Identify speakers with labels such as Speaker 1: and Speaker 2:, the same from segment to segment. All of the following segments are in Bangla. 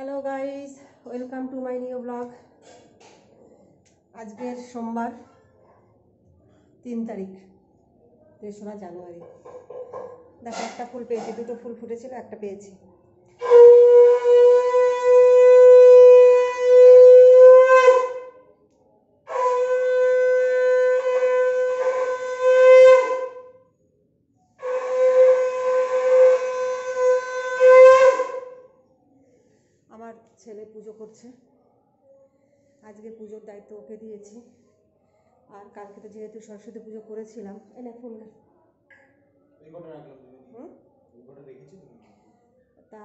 Speaker 1: Hello guys, welcome to my new blog. আজকের সোমবার 3 তারিখ 3রা জানুয়ারি। দেখো একটা ফুল পেয়েছি, দুটো ফুল ফুটেছিল, একটা পেয়েছি। আমার ছেলে পুজো করছে, আজকে পুজোর দায়িত্ব ওকে দিয়েছি। আর কালকে তো যেহেতু সরস্বতী পুজো করেছিলাম, এনে ফুল না তা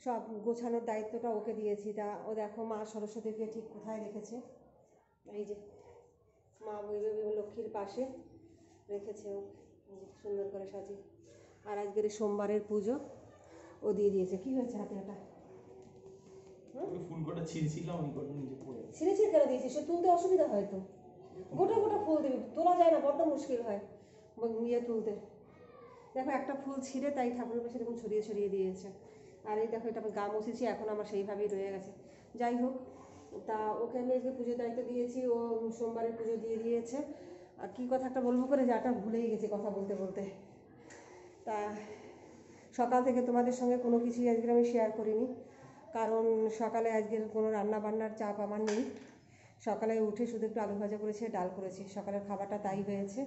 Speaker 1: সব গোছানোর দায়িত্বটা ওকে দিয়েছি। তা ও দেখো মা সরস্বতীকে ঠিক কোথায় রেখেছে, এই যে মা লক্ষ্মীর পাশে রেখেছে ও, সুন্দর করে সাজিয়ে। আর আজকের সোমবারের পুজো ও দিয়ে দিয়েছে। কি হয়েছে হাতে এটা?
Speaker 2: ফুল কটা ছিঁড়ছিলাম, ওই কটা নিচে পড়ে
Speaker 1: ছিঁড়ে কেন দিয়েছিস? সে তুলতে অসুবিধা হয় তো, গোটা গোটা ফুল দিবি, তোলা যায় না, বড্ড মুশকিল হয় ইয়ে তুলতে। দেখো একটা ফুল ছিঁড়ে তাই ঠাকুরের পাশে এরকম ছড়িয়ে ছড়িয়ে দিয়েছে। আর এই দেখো এটা আমি গা মুছেছি, এখন আমার সেইভাবেই রয়ে গেছে। যাই হোক, তা ওকে আমি আজকে পুজোর দায়িত্ব দিয়েছি, ও সোমবারের পুজো দিয়ে দিয়েছে। আর কী কথা একটা বলবো করে যাটা ভুলেই গেছি কথা বলতে বলতে। তা সকাল থেকে তোমাদের সঙ্গে কোনো কিছুই আজকে আমি শেয়ার করিনি, কারণ সকালে আজকের কোনো রান্না বান্নার চাপ আমার নেই। সকালে উঠে শুধু একটু আলু ভাজা করেছি, ডাল করেছি, সকালের খাবারটা তাই হয়েছে।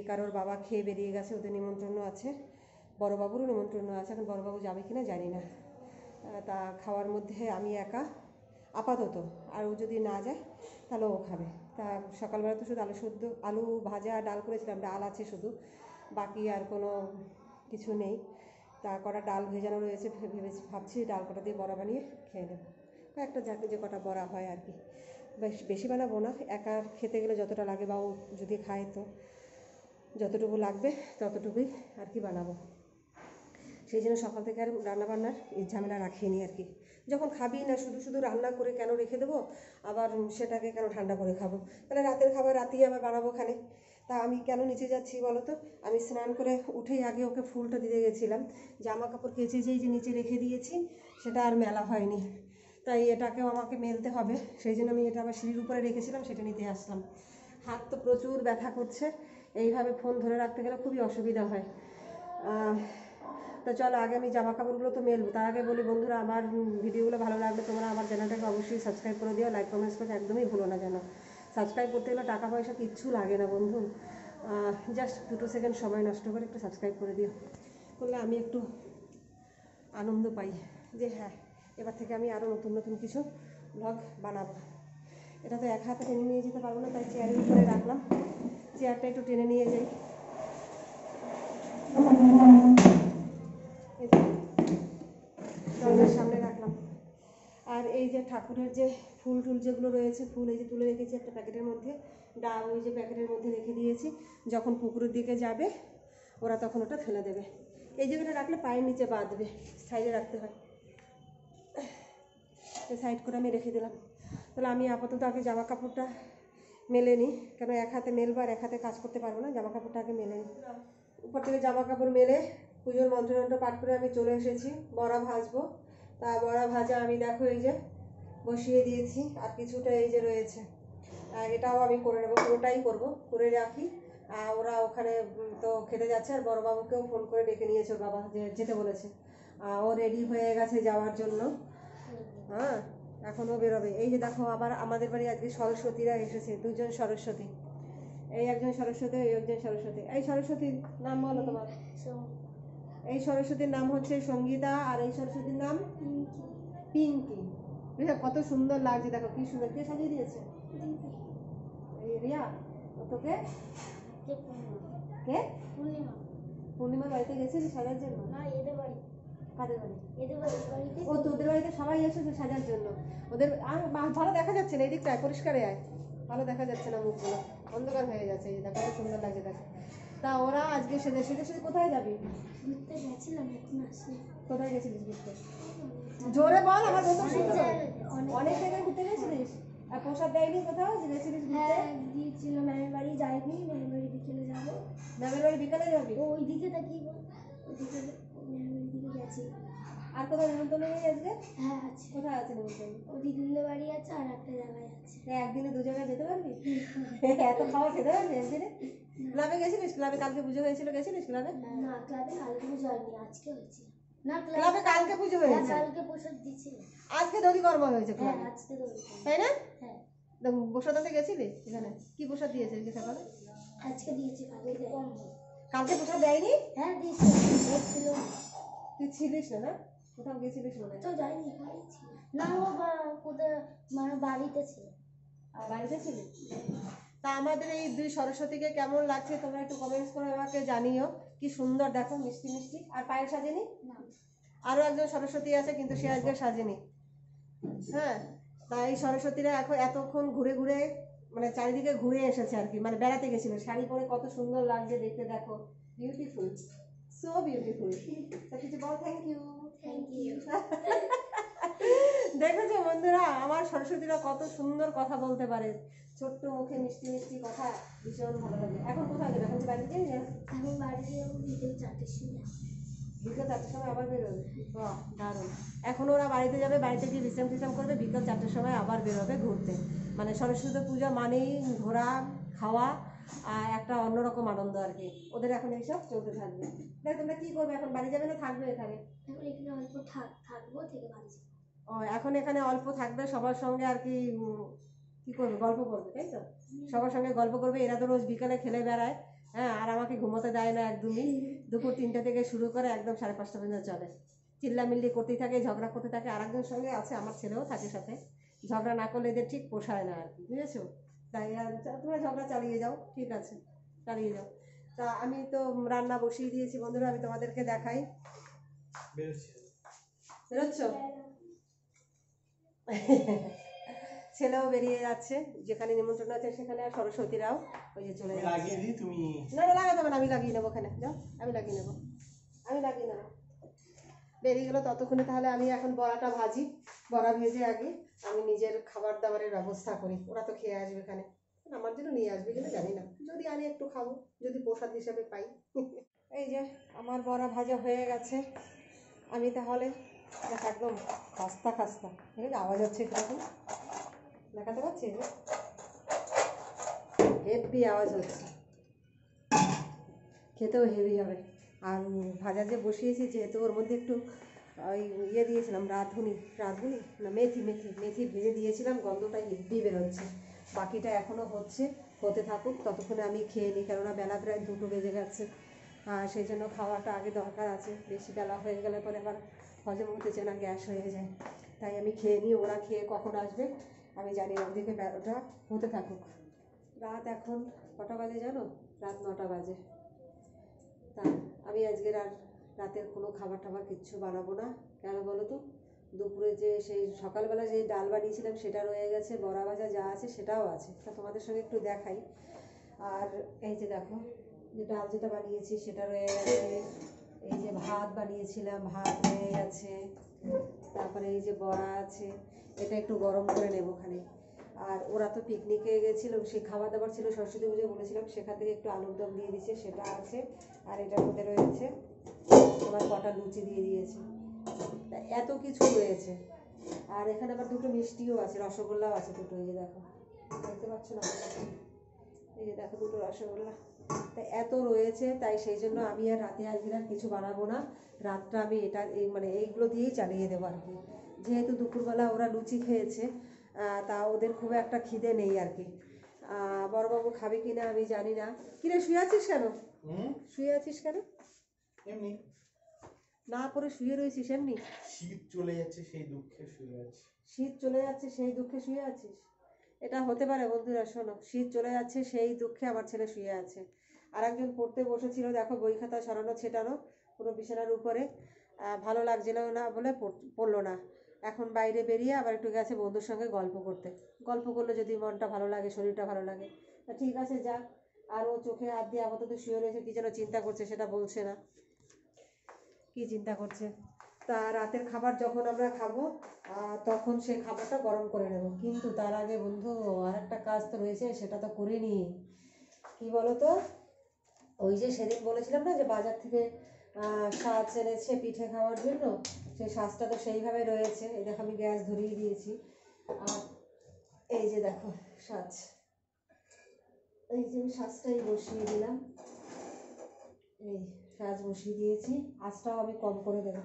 Speaker 1: কারোর বাবা খেয়ে বেরিয়ে গেছে, ওদের নিমন্ত্রণ আছে, বড়োবাবুরও নিমন্ত্রণ আছে। এখন বড়োবাবু যাবে কিনা জানি না। তা খাওয়ার মধ্যে আমি একা আপাতত, আর ও যদি না যায় তাহলে ও খাবে। তা সকালবেলা তো শুধু আলু ভাজা ডাল করেছিলাম, ডাল আছে শুধু, বাকি আর কোনো কিছু নেই। তা কটা ডাল ভেজানো রয়েছে, ভাবছি ডাল কটা দিয়ে বড়া বানিয়ে খেয়ে নেব। একটা যাকে যে কটা বড়া হয় আর কি, বেশি বানাবো না, একার খেতে গেলে যতটা লাগে, বা ও যদি খায় তো যতটুকু লাগবে ততটুকুই আর কি বানাবো। সেই জন্য সকাল থেকে আর রান্নাবান্নার এই ঝামেলা রাখিনি আর কি। যখন খাবি না, শুধু শুধু রান্না করে কেন রেখে দেবো, আবার সেটাকে কেন ঠান্ডা করে খাবো? তাহলে রাতের খাবার রাতেই আবার বানাবো খানে। তা আমি কেন নিচে যাচ্ছি বলো তো? আমি স্নান করে উঠেই আগে ওকে ফুলটা দিতে গেছিলাম। জামা কাপড় কেচে যেই যে নিচে রেখে দিয়েছি, সেটা আর মেলা হয়নি, তাই এটাকেও আমাকে মেলতে হবে। সেই জন্য আমি এটা আবার সিঁড়ির উপরে রেখেছিলাম, সেটা নিতে আসলাম। হাত তো প্রচুর ব্যথা করছে, এইভাবে ফোন ধরে রাখতে গেলে খুবই অসুবিধা হয়। তো চলো আগে আমি জামা কাপড়গুলো তো মেলবো, তার আগে বলি বন্ধুরা, আমার ভিডিওগুলো ভালো লাগলে তোমরা আমার চ্যানেলটাকে অবশ্যই সাবস্ক্রাইব করে দিও, লাইক কমেন্টস করতে একদমই ভুলো না যেন। সাবস্ক্রাইব করতে গেলে টাকা পয়সা কিচ্ছু লাগে না বন্ধু, জাস্ট 2 সেকেন্ড সময় নষ্ট করে একটু সাবস্ক্রাইব করে দিও, করলে আমি একটু আনন্দ পাই যে হ্যাঁ, এবার থেকে আমি আরও নতুন নতুন কিছু ব্লগ বানাবো। এটা তো এক হাতে টেনে নিয়ে যেতে পারবো না, তাই চেয়ারের উপরে রাখলাম। চেয়ারটা একটু টেনে নিয়ে যাই, দরজার সামনে রাখলাম। আর এই যে ঠাকুরের যে ফুল টুল যেগুলো রয়েছে, ফুল এই যে তুলে রেখেছি একটা প্যাকেটের মধ্যে, ডাল ওই যে প্যাকেটের মধ্যে রেখে দিয়েছি, যখন পুকুরের দিকে যাবে ওরা তখন ওটা ফেলে দেবে। এই জায়গাটা রাখলে পায়ের নিচে বাঁধবে, সাইডে রাখতে হয়, সাইড করে আমি রেখে দিলাম। তাহলে আমি আপাতত আগে জামা কাপড়টা মেলে নিই, কেন এক হাতে মেলবো আর এক হাতে কাজ করতে পারবো না, জামা কাপড়টা আগে মেলে নিই। উপর থেকে জামা কাপড় মেলে পুজোর মন্ত্রমন্ত্র পাঠ করে আমি চলে এসেছি, বড়া ভাজবো। তা বড়া ভাজা আমি দেখো এই যে বসিয়ে দিয়েছি, আর কিছুটা এই যে রয়েছে, এটাও আমি করে নেবো, পুরোটাই করবো, করে রাখি। ওরা ওখানে তো খেতে যাচ্ছে, আর বড়োবাবুকেও ফোন করে ডেকে নিয়েছে ওর বাবা, যে যেতে বলেছে। ও রেডি হয়ে গেছে যাওয়ার জন্য, হ্যাঁ এখনও বেরোবে। এই যে দেখো আবার আমাদের বাড়ি আজকে সরস্বতীরা এসেছে, 2 জন সরস্বতী, এই একজন সরস্বতী, এই একজন সরস্বতী। এই সরস্বতীর নাম বলো তোমার? এই সরস্বতীর নাম হচ্ছে সঙ্গীতা, আর এই সরস্বতীর নাম পিঙ্কি। কত সুন্দর লাগছে, দেখো কি সুন্দর, কে সাজিয়ে দিয়েছে? এই রিয়া। তোকে কে? পূর্ণিমার বাড়িতে গেছিস সাজার জন্য? কাদের বাড়ি? ও তোদের বাড়িতে সবাই এসেছে সাজার জন্য। ওদের আর ভালো দেখা যাচ্ছে না, এই দিকটায় পরিষ্কারে আয়, ভালো দেখা যাচ্ছে না, মুখগুলো অন্ধকার হয়ে যাচ্ছে। এই দেখো কত সুন্দর লাগছে দেখো। তা ওরা আজকে সেজে সেজে কোথায় যাবি?
Speaker 3: ঘুরতে গেছিলাম, এখন আসি।
Speaker 1: কোথায় গেছিলিস ঘুরতে? জোরে বল, আমার কথা শুনতে পাই। অনেক জায়গায় ঘুরতে গেছিলিস? আর প্রসাদ দেয়নি কোথাও গেছিলিস ঘুরতে?
Speaker 3: হ্যাঁ গিয়েছিল, ম্যামের বাড়ি যাইনি, ম্যামের বাড়ি বিকেলে যাবো।
Speaker 1: ম্যামের বাড়ি বিকালে যাবি?
Speaker 3: ওই দিকে তাকিয়ে বল, ওই দিকে ম্যামের দিকে গেছি।
Speaker 1: আর কোথাও নিমন্ত্রণ নেই আজকে?
Speaker 3: হ্যাঁ আছে,
Speaker 1: কোথায় আছে নিমন্ত্রণ?
Speaker 3: ও দিদিদের বাড়ি আছে আর একটা জায়গায় আছে।
Speaker 1: একদিনে দু জায়গায় যেতে পারবি? এত খাবার খেতে পারবি একদিনে? ক্লাবে গেছিলিস? ক্লাবে কালকে পুজো হয়েছিল, গেছিলিস ক্লাবে?
Speaker 3: না ক্লাবে কালকে পুজো হয়নি, আজকে হয়েছে। না
Speaker 1: ক্লাবে কালকে পুজো
Speaker 3: হ্যাঁ,
Speaker 1: হয়েছে,
Speaker 3: কালকে প্রসাদ দিয়েছিল।
Speaker 1: আজকে দধিকর্ম হয়েছে
Speaker 3: হ্যাঁ
Speaker 1: ক্লাবে,
Speaker 3: আজকে তো
Speaker 1: তাই না?
Speaker 3: হ্যাঁ
Speaker 1: প্রসাদ আনতে গেছিলি এখানে? কি প্রসাদ দিয়েছে আজকে সকালে?
Speaker 3: আজকে দিয়েছে, কালকে কম।
Speaker 1: কালকে প্রসাদ দেয়নি?
Speaker 3: হ্যাঁ দিয়েছে, দেখছিল।
Speaker 1: তুই ছিলিস না? না কোথাও গেছিলিস মনে
Speaker 3: তো
Speaker 1: হয়?
Speaker 3: যাইনি, এখানেই ছিল। না ও কোথায় মানে বাড়িতে ছিল।
Speaker 1: আর বাড়িতে ছিলি? তা আমাদের এই দুই সরস্বতীকে কেমন লাগছে তোমরা একটু কমেন্টস করে আমাকে জানিও। কি সুন্দর দেখো, মিষ্টি মিষ্টি। আর পায়েল সাজেনি?
Speaker 3: না
Speaker 1: আরও একজন সরস্বতী আছে কিন্তু সে আজকে সাজেনি। হ্যাঁ, তাই সরস্বতীরা এখন এতক্ষণ ঘুরে ঘুরে মানে চারিদিকে ঘুরে এসেছে আর কি, মানে বেড়াতে গেছিল। শাড়ি পরে কত সুন্দর লাগছে দেখতে, দেখো বিউটিফুল, সো বিউটিফুল। তা কিছু বল, থ্যাংক ইউ।
Speaker 3: Thank you.
Speaker 1: দেখেছো বন্ধুরা, আমার সরস্বতীরা কত সুন্দর কথা বলতে পারে, ছোট্ট মুখে মিষ্টি মিষ্টি কথা, ভীষণ ভালো লাগে। এখন কোথায় যাবে? এখন কি বাড়িতে যাই না?
Speaker 3: এখন বাড়িতে যাবো বিকেল 4টের সময়।
Speaker 1: বিকেল 4টের সময় আবার বেরোবে? বাহ দারুণ। এখন ওরা বাড়িতে যাবে, বাড়িতে গিয়ে বিশ্রাম টিশ্রাম করবে, বিকেল 4টের সময় আবার বেরোবে ঘুরতে। মানে সরস্বতী পূজা মানেই ঘোরা, খাওয়া আর একটা অন্যরকম আনন্দ আর কি। ওদের এখন এইসব চলতে থাকবে। দেখ তোমরা কি করবে এখন? বাড়ি যাবে না থাকবে এখানে?
Speaker 3: এখন এখানে অল্প থাকবো, থেকে বাড়ি যাবো।
Speaker 1: ও এখন এখানে অল্প থাকবে, সবার সঙ্গে আর কি কি করবে? গল্প করবে, তাই তো? সবার সঙ্গে গল্প করবে। এরা তো রোজ বিকালে খেলে বেড়ায়, হ্যাঁ, আর আমাকে ঘুমোতে দেয় না একদমই। দুপুর 3টে থেকে শুরু করে একদম 5:30 পর্যন্ত চলে, চিল্লামিল্লি করতেই থাকে, ঝগড়া করতে থাকে। আর একজনের সঙ্গে আছে, আমার ছেলেও থাকে সাথে। ঝগড়া না করলে এদের ঠিক পোষায় না আর কি, বুঝেছো? তাই তোমরা ঝগড়া চালিয়ে যাও, ঠিক আছে, চালিয়ে যাও। তা আমি তো রান্না বসিয়ে দিয়েছি বন্ধুরা, আমি তোমাদেরকে দেখাই।
Speaker 2: বেরোচ্ছি।
Speaker 1: বেরোচ্ছ? ছেলেও বেরিয়ে যাচ্ছে, যেখানে নিমন্ত্রণ আছে সেখানে। আর সরস্বতীরাও ওই যে চলে
Speaker 2: আমি
Speaker 1: যাচ্ছে।
Speaker 2: লাগিয়ে দিই, তুমি
Speaker 1: না না লাগাতে হবে না, আমি লাগিয়ে নেবো ওখানে, যাও আমি লাগিয়ে নেবো, আমি লাগিয়ে নেবো। বেরিয়ে গেলো ততক্ষণে তাহলে আমি এখন বড়াটা ভাজি। বড়া ভেজে আগে আমি নিজের খাবার দাবারের ব্যবস্থা করি। ওরা তো খেয়ে আসবে এখানে, আমার জন্য নিয়ে আসবে কিনা জানি না, যদি আনি একটু খাবো, যদি প্রসাদ হিসাবে পাই। এই যে আমার বড়া ভাজা হয়ে গেছে। আমি তাহলে দেখ একদম খাস্তা খাস্তা, ঠিক আছে? আওয়াজ হচ্ছে কীরকম দেখাতে পাচ্ছি, হেভি আওয়াজ হচ্ছে, খেতেও হেভি হবে। আর ভাজা যে বসিয়েছি, যেহেতু ওর মধ্যে একটু ওই ইয়ে দিয়েছিলাম, রাঁধুনি না মেথি মেথি মেথি ভেজে দিয়েছিলাম, গন্ধটা হেভি বেরোচ্ছে। বাকিটা এখনও হচ্ছে, হতে থাকুক, ততক্ষণে আমি খেয়ে নিই, কেননা বেলা প্রায় 2টো বেজে গেছে। আর সেই জন্য খাওয়াটা আগে দরকার আছে, বেশি বেলা হয়ে গেলে পরে আবার হজম হতেছে না, গ্যাস হয়ে যায়। তাই আমি খেয়ে নিই, ওরা খেয়ে কখন আসবে আমি জানি না, ওদিকে ওটা হতে থাকুক। রাত এখন কটা বাজে জানো? রাত 9টা বাজে। তা আমি আজকের আর রাতের কোনো খাবার টাবার কিচ্ছু বানাবো না। কেন বলো তো? দুপুরে যে সেই সকালবেলা যে ডাল বানিয়েছিলাম সেটা রয়ে গেছে, বড়া ভাজা যা আছে সেটাও আছে, তা তোমাদের সঙ্গে একটু দেখাই। আর এই যে দেখো, যে ডাল যেটা বানিয়েছি সেটা রয়ে গেছে, এই যে ভাত বানিয়েছিলাম ভাত রয়ে গেছে, তারপরে এই যে বড়া আছে, এটা একটু গরম করে নেবো ওখানে। আর ওরা তো পিকনিকে গেছিলো, সেই খাবার দাবার ছিল সরস্বতী পুজো বলেছিলাম, সেখান থেকে একটু আলুর দম দিয়ে দিচ্ছে, সেটা আছে। আর এটার মধ্যে রয়েছে তোমার কটা লুচি দিয়ে দিয়েছে, তা এত কিছু রয়েছে। আর এখানে আবার 2টো মিষ্টিও আছে, রসগোল্লাও আছে 2টো, এই যে দেখো, দেখতে পাচ্ছ না? এই যে দেখো 2টো রসগোল্লা। তাই এত রয়েছে, তাই সেই জন্য আমি আর রাতে আজকে আর কিছু বানাবো না। রাতটা আমি এটা মানে এইগুলো দিয়েই চালিয়ে দেবো আর কি। যেহেতু দুপুরবেলা ওরা লুচি খেয়েছে, তা ওদের খুব একটা খিদে নেই আর কি। বড়বাবু খাবে কি না আমি জানি না। কিরে শুয়ে আছিস কেন? শুয়ে আছিস কেন?
Speaker 2: এমনি
Speaker 1: না পরে শুয়ে রয়েছিস এমনি?
Speaker 2: শীত চলে যাচ্ছে সেই দুঃখে শুয়ে আছি।
Speaker 1: শীত চলে যাচ্ছে সেই দুঃখে শুয়ে আছিস? এটা হতে পারে বন্ধুরা, শোনো, শীত চলে যাচ্ছে সেই দুঃখে আমার ছেলে শুয়ে আছে। আর একজন পড়তে বসেছিল, দেখো বই খাতা সরানো ছেটানো পুরো বিছানার উপরে, ভালো লাগছিল না বলে পড়লো না। এখন বাইরে বেরিয়ে আবার একটু গেছে বন্ধুর সঙ্গে গল্প করতে। গল্প করলে যদি মনটা ভালো লাগে, শরীরটা ভালো লাগে, তা ঠিক আছে যাক। আর ও চোখে হাত দিয়ে আপাতত শুয়ে রয়েছে, কি যেন চিন্তা করছে, সেটা বলছে না কি চিন্তা করছে। তা রাতের খাবার যখন আমরা খাবো তখন সেই খাবারটা গরম করে নেব। কিন্তু তার আগে বন্ধু আর একটা কাজ তো রয়েছে, সেটা তো করে নি। কি বলো তো? ওই যে সেদিন বলেছিলাম না যে বাজার থেকে সাজ এনেছে পিঠে খাওয়ার জন্য। সেই সাজটা তো সেইভাবে রয়েছে। এই দেখো আমি গ্যাস ধরিয়ে দিয়েছি। আর এই যে দেখো সাজ, এই যে আমি সাজটাই বসিয়ে দিলাম। এই সাজ বসিয়ে দিয়েছি, আঁচটাও আমি কম করে দেবো।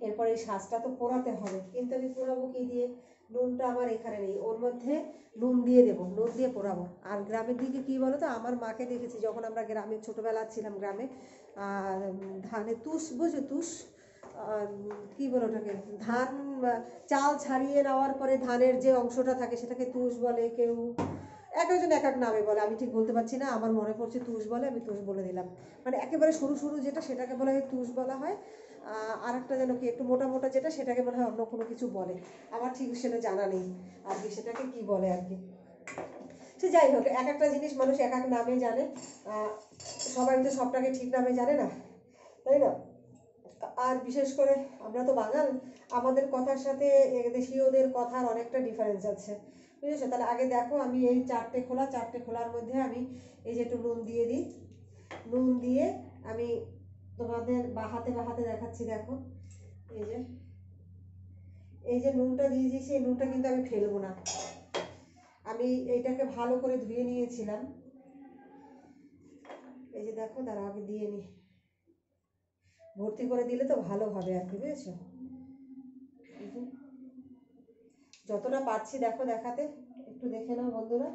Speaker 1: এরপর এই সাজটা তো পোড়াতে হবে, কিন্তু আমি পোড়াবো কি দিয়ে? নুনটা আমার এখানে নেই, ওর মধ্যে নুন দিয়ে দেবো, নুন দিয়ে পোড়াবো। আর গ্রামের দিকে কি বলো তো, আমার মাকে দেখেছি যখন আমরা গ্রামে ছোটোবেলা ছিলাম গ্রামে, আর ধানে তুষ, বুঝো তুষ, কি বলো ওটাকে, ধান চাল ছাড়িয়ে নেওয়ার পরে ধানের যে অংশটা থাকে সেটাকে তুষ বলে, কেউ এক একজন এক এক নামে বলে, আমি ঠিক বলতে পারছি না। আমার মনে পড়ছে তুষ বলে, আমি তুষ বলে দিলাম। মানে একেবারে সরু সরু যেটা সেটাকে বলা হয় তুষ বলা হয়। আর একটা যেন কি একটু মোটা মোটা যেটা সেটাকে মনে হয় অন্য কোনো কিছু বলে, আমার ঠিক সেটা জানা নেই আর কি, সেটাকে কি বলে আর কি। সে যাই হোক, এক একটা জিনিস মানুষ এক এক নামে জানে, সবাই তো সবটাকে ঠিক নামে জানে না, তাই না? আর বিশেষ করে আমরা তো বাঙাল, আমাদের কথার সাথে দেশীয়দের কথার অনেকটা ডিফারেন্স আছে, বুঝেছো? তাহলে আগে দেখো আমি এই চারটে খোলার মধ্যে আমি এই যে একটু নুন দিয়ে দিই। নুন দিয়ে আমি তোমাদের বাহাতে দেখাচ্ছি, দেখো এই যে নুনটা দিয়ে দিয়েছি, এই নুনটা কিন্তু আমি ফেলবো না। আমি এইটাকে ভালো করে ধুয়ে নিয়েছিলাম, এই যে দেখো, তার আগে দিয়ে নি, ভর্তি করে দিলে তো ভালো হবে আর কি, বুঝেছো? যতটা পাচ্ছি দেখো দেখাতে, একটু দেখে নাও বন্ধুরা।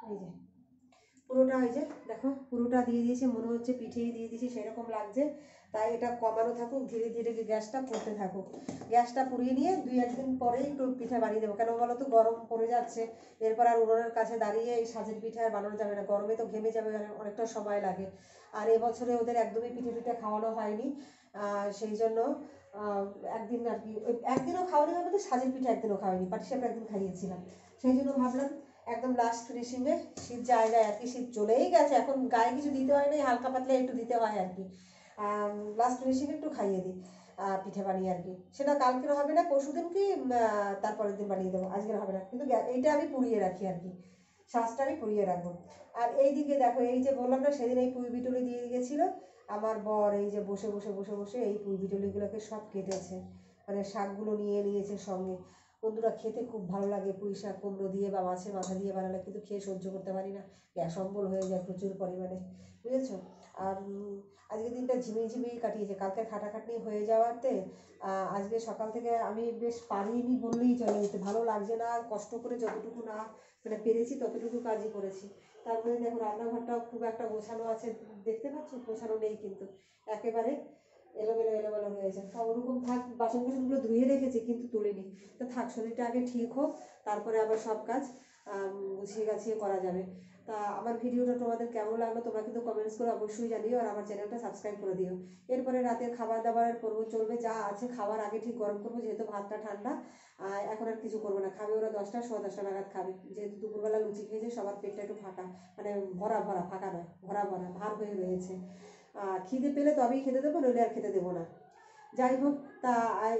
Speaker 1: এই যে পুরোটা, এই যে দেখো পুরোটা দিয়ে দিয়েছি, মনে হচ্ছে পিঠেই দিয়ে দিয়েছি সেরকম লাগছে। তাই এটা কমানো থাকুক, ধীরে ধীরে গ্যাসটা পড়তে থাকুক। গ্যাসটা পুড়িয়ে নিয়ে 2-1 দিন পরেই একটু পিঠা বানিয়ে দেবো। কেন বলো তো, গরম পড়ে যাচ্ছে, এরপর আর উনুনের কাছে দাঁড়িয়ে এই সাজের পিঠা আর বানানো যাবে না, গরমে তো ঘেমে যাবে, অনেকটা সময় লাগে। আর এবছরে ওদের একদমই পিঠে খাওয়ানো হয়নি, সেই জন্য একদিন আর কি, একদিনও খাওয়ানি হবে তো, সাজের পিঠা একদিনও খাওয়াইনি, পাটিসাপটা একদিন খাইয়েছিলাম। সেই জন্য ভাবলাম একদম লাস্ট ফিনিশিংয়ে, শীত জায়গায় আর কি, শীত চলেই গেছে, এখন গায়ে কিছু দিতে হয় না, হালকা পাতলা একটু দিতে হয় আর কি। লাস্ট ফিনিশিংয়ে একটু খাইয়ে দিই পিঠে বানিয়ে আর কি। সেটা কালকের হবে না, পরশুদিন কি তারপরের দিন বানিয়ে দেবো, আজকের হবে না, কিন্তু এইটা আমি পুড়িয়ে রাখি আর কি, শ্বাসটা আমি পুড়িয়ে রাখবো। আর এই দিকে দেখো, এই যে বললাম না সেদিন এই পুঁই বিটুলি দিয়ে গেছিলো আমার বর, এই যে বসে বসে বসে বসে এই পুঁই বিটুলিগুলোকে সব কেটেছে, মানে শাকগুলো নিয়ে নিয়েছে সঙ্গে। বন্ধুরা খেতে খুব ভালো লাগে, পুঁই শাক কুমড়ো দিয়ে বা মাছের মাথা দিয়ে বানালে, কিন্তু খেয়ে সহ্য করতে পারি না, গ্যাস অম্বল হয়ে যায় প্রচুর পরিমাণে, বুঝেছো? আর আজকের দিনটা ঝিমিয়ে কাটিয়েছে, কালকে খাটাখাটনি হয়ে যাওয়াতে আজকে সকাল থেকে আমি বেশ পারিনি বললেই চলে, যেতে ভালো লাগছে না, কষ্ট করে যতটুকু না মানে পেরেছি ততটুকু কাজই করেছি। তারপরে দেখো রান্নাঘরটাও খুব একটা গোছানো আছে, দেখতে পাচ্ছ, গোছানো নেই কিন্তু, একেবারে এলোমেলো হয়েছে। তা ওরকম থাক, বাসন কুসনগুলো ধুয়ে রেখেছি কিন্তু তুলিনি। তো থাক, শরীরটা আগে ঠিক হোক, তারপরে আবার সব কাজ গুছিয়ে গাছিয়ে করা যাবে। তা আমার ভিডিওটা তোমাদের কেমন লাগলো তোমরা কিন্তু কমেন্টস করে অবশ্যই জানিও, আর আমার চ্যানেলটা সাবস্ক্রাইব করে দিও। এরপরে রাতের খাবার দাবারের পর্ব চলবে, যা আছে খাবার আগে ঠিক গরম করবো, যেহেতু ভাতটা ঠান্ডা, এখন আর কিছু করবো না। খাবে ওরা 10টা 10:15 নাগাদ খাবে, যেহেতু দুপুরবেলা লুচি খেয়েছে, সবার পেটটা একটু ফাঁকা, মানে ভরা ফাঁকা নয়, ভরা ভার হয়ে রয়েছে। খিদে পেলে তবেই খেতে দেবো, নইলে আর খেতে দেবো না। যাই হোক, তা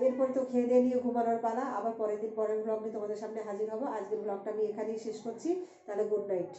Speaker 1: এরপর তো খেয়ে দিয়ে নিয়ে ঘুমানোর পালা, আবার পরের দিন পরের ব্লগ নিয়ে তোমাদের সামনে হাজির হবো। আজকের ব্লগটা আমি এখানেই শেষ করছি, তাহলে গুড নাইট।